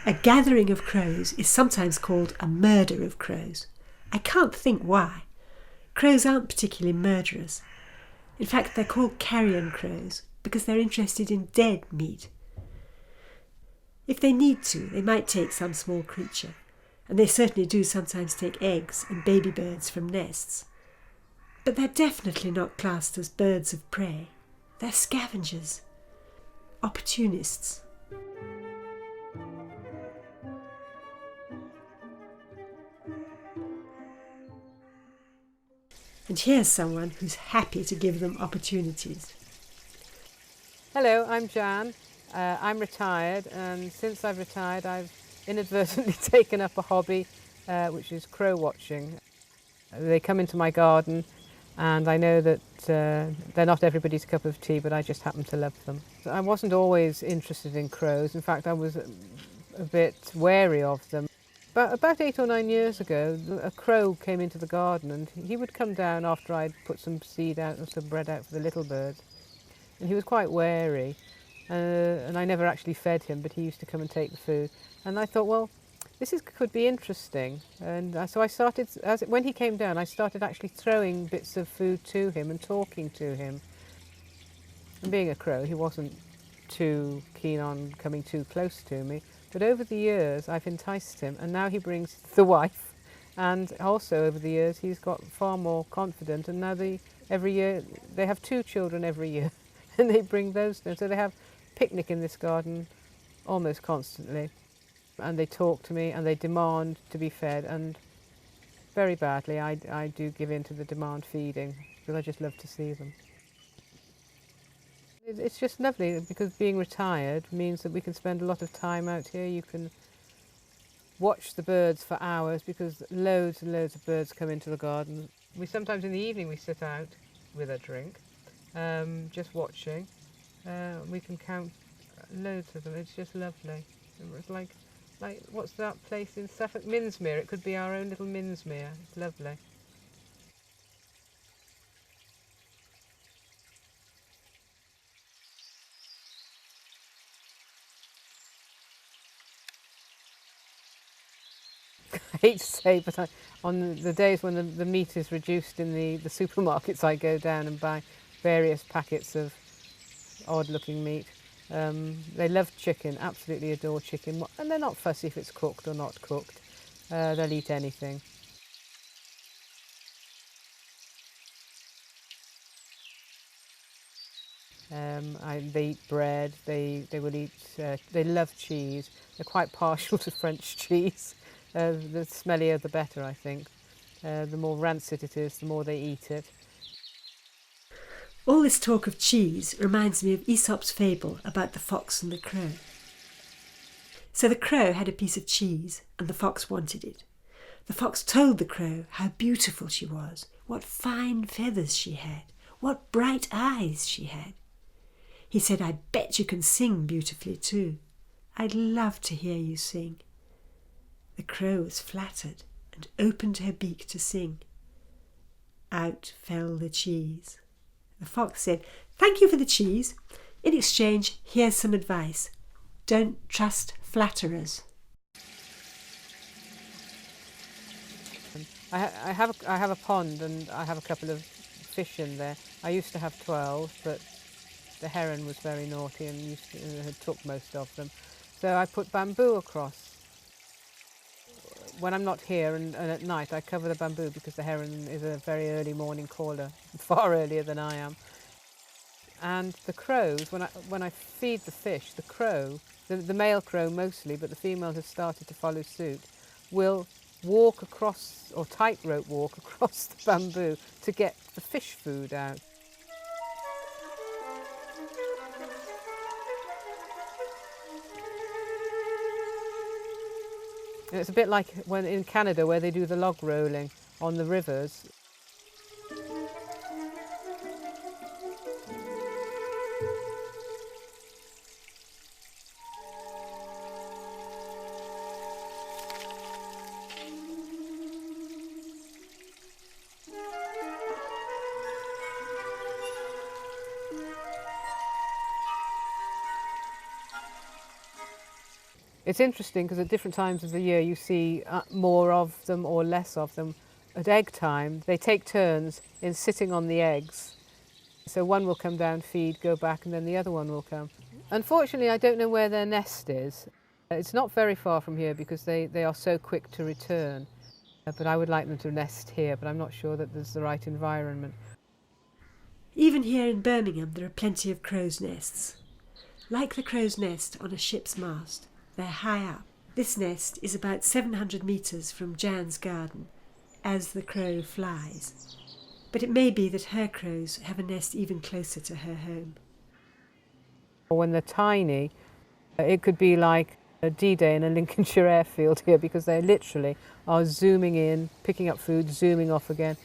A gathering of crows is sometimes called a murder of crows. I can't think why. Crows aren't particularly murderous. In fact, they're called carrion crows because they're interested in dead meat. If they need to, they might take some small creature, and they certainly do sometimes take eggs and baby birds from nests. But they're definitely not classed as birds of prey. They're scavengers, opportunists. And here's someone who's happy to give them opportunities. Hello, I'm Jan. I'm retired, and since I've retired I've inadvertently taken up a hobby which is crow watching. They come into my garden and I know that they're not everybody's cup of tea, but I just happen to love them. I wasn't always interested in crows. In fact, I was a bit wary of them. But about 8 or 9 years ago, a crow came into the garden, and he would come down after I'd put some seed out and some bread out for the little birds. And he was quite wary, and I never actually fed him, but he used to come and take the food. And I thought, well, could be interesting. And so I started, when he came down, I started actually throwing bits of food to him and talking to him. And being a crow, he wasn't too keen on coming too close to me. But over the years, I've enticed him, and now he brings the wife. And also over the years, he's got far more confident, and now every year, they have 2 children every year, and they bring those down. So they have picnic in this garden almost constantly. And they talk to me, and they demand to be fed, and very badly, I do give in to the demand feeding, because I just love to see them. It's just lovely, because being retired means that we can spend a lot of time out here. You can watch the birds for hours, because loads and loads of birds come into the garden. Sometimes in the evening we sit out with a drink, just watching. We can count loads of them. It's just lovely. It's like what's that place in Suffolk? Minsmere. It could be our own little Minsmere. It's lovely. I hate to say, but on the days when the meat is reduced in the supermarkets, I go down and buy various packets of odd-looking meat. They love chicken, absolutely adore chicken, and they're not fussy if it's cooked or not cooked. They'll eat anything. They eat bread, they will eat, they love cheese. They're quite partial to French cheese. The smellier the better, I think. The more rancid it is, the more they eat it. All this talk of cheese reminds me of Aesop's fable about the fox and the crow. So the crow had a piece of cheese, and the fox wanted it. The fox told the crow how beautiful she was, what fine feathers she had, what bright eyes she had. He said, "I bet you can sing beautifully too. I'd love to hear you sing." The crow was flattered and opened her beak to sing. Out fell the cheese. The fox said, "Thank you for the cheese. In exchange, here's some advice. Don't trust flatterers." I have a pond, and I have a couple of fish in there. I used to have 12, but the heron was very naughty and had took most of them. So I put bamboo across. When I'm not here and at night, I cover the bamboo, because the heron is a very early morning caller, far earlier than I am. And the crows, when I feed the fish, the crow, the male crow mostly, but the female has started to follow suit, will walk across, or tightrope walk across the bamboo to get the fish food out. And it's a bit like when in Canada, where they do the log rolling on the rivers. It's interesting because at different times of the year you see more of them or less of them. At egg time, they take turns in sitting on the eggs. So one will come down, feed, go back, and then the other one will come. Unfortunately, I don't know where their nest is. It's not very far from here because they are so quick to return. But I would like them to nest here, but I'm not sure that there's the right environment. Even here in Birmingham there are plenty of crows' nests. Like the crow's nest on a ship's mast, they're high up. This nest is about 700 metres from Jan's garden as the crow flies. But it may be that her crows have a nest even closer to her home. When they're tiny, it could be like a D-Day in a Lincolnshire airfield here because they literally are zooming in, picking up food, zooming off again.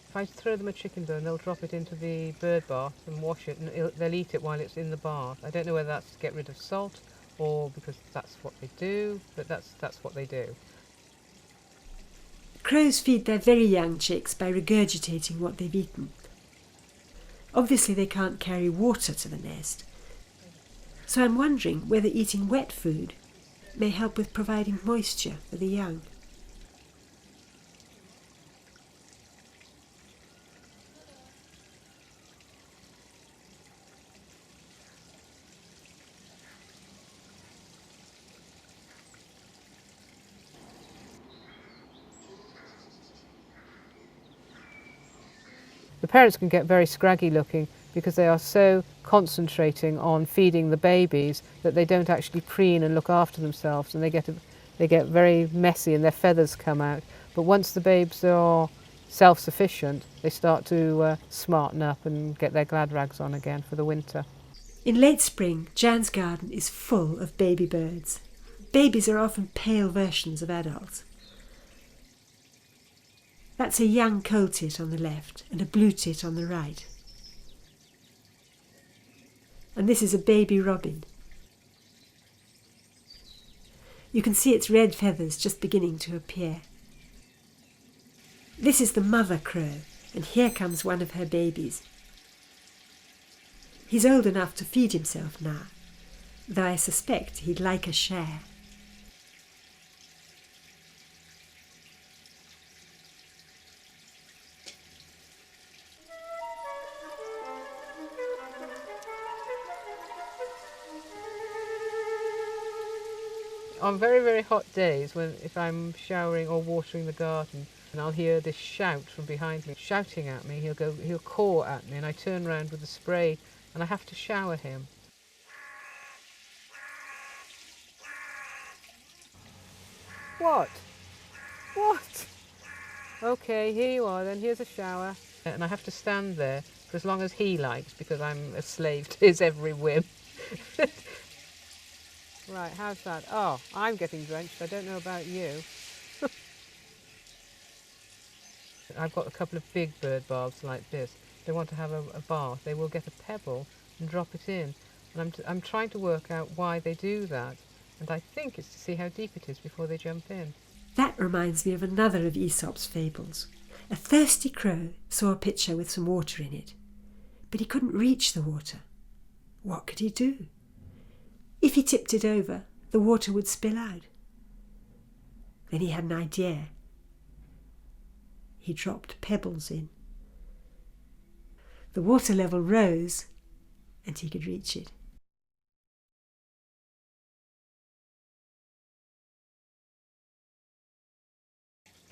If I throw them a chicken bone, they'll drop it into the bird bath and wash it, and they'll eat it while it's in the bath. I don't know whether that's to get rid of salt or because that's what they do, but that's what they do. Crows feed their very young chicks by regurgitating what they've eaten. Obviously they can't carry water to the nest, so I'm wondering whether eating wet food may help with providing moisture for the young. The parents can get very scraggy looking because they are so concentrating on feeding the babies that they don't actually preen and look after themselves, and they get very messy and their feathers come out. But once the babes are self-sufficient, they start to smarten up and get their glad rags on again for the winter. In late spring, Jan's garden is full of baby birds. Babies are often pale versions of adults. That's a young coal tit on the left and a blue tit on the right. And this is a baby robin. You can see its red feathers just beginning to appear. This is the mother crow, and here comes one of her babies. He's old enough to feed himself now, though I suspect he'd like a share. On very, very hot days, if I'm showering or watering the garden, and I'll hear this shout from behind me, shouting at me, he'll caw at me, and I turn around with the spray, and I have to shower him. What? What? Okay, here you are then, here's a shower. And I have to stand there for as long as he likes, because I'm a slave to his every whim. Right, how's that? Oh, I'm getting drenched. I don't know about you. I've got a couple of big bird baths like this. They want to have a bath. They will get a pebble and drop it in. And I'm trying to work out why they do that. And I think it's to see how deep it is before they jump in. That reminds me of another of Aesop's fables. A thirsty crow saw a pitcher with some water in it, but he couldn't reach the water. What could he do? If he tipped it over, the water would spill out. Then he had an idea. He dropped pebbles in. The water level rose, and he could reach it.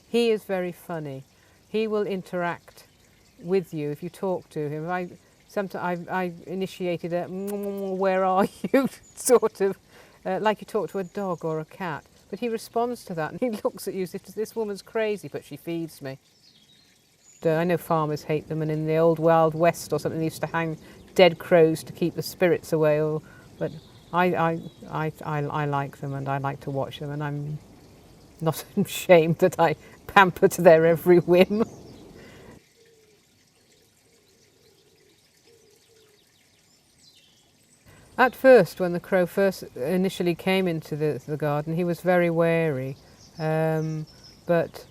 He is very funny. He will interact with you if you talk to him. Sometimes I initiated a "where are you" sort of, like you talk to a dog or a cat. But he responds to that and he looks at you as if this woman's crazy, but she feeds me. I know farmers hate them, and in the old Wild West or something they used to hang dead crows to keep the spirits away. But I like them, and I like to watch them, and I'm not ashamed that I pamper to their every whim. At first, when the crow first initially came into the garden, he was very wary. But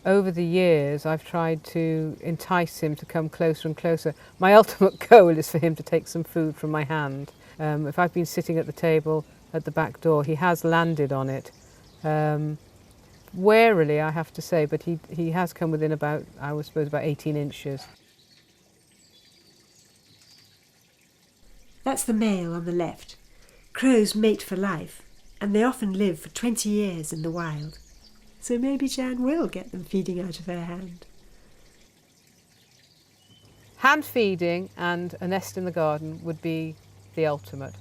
over the years, I've tried to entice him to come closer and closer. My ultimate goal is for him to take some food from my hand. If I've been sitting at the table at the back door, he has landed on it. Warily, I have to say, but he has come within about, I would suppose, about 18 inches. That's the male on the left. Crows mate for life, and they often live for 20 years in the wild. So maybe Jan will get them feeding out of her hand. Hand feeding and a nest in the garden would be the ultimate.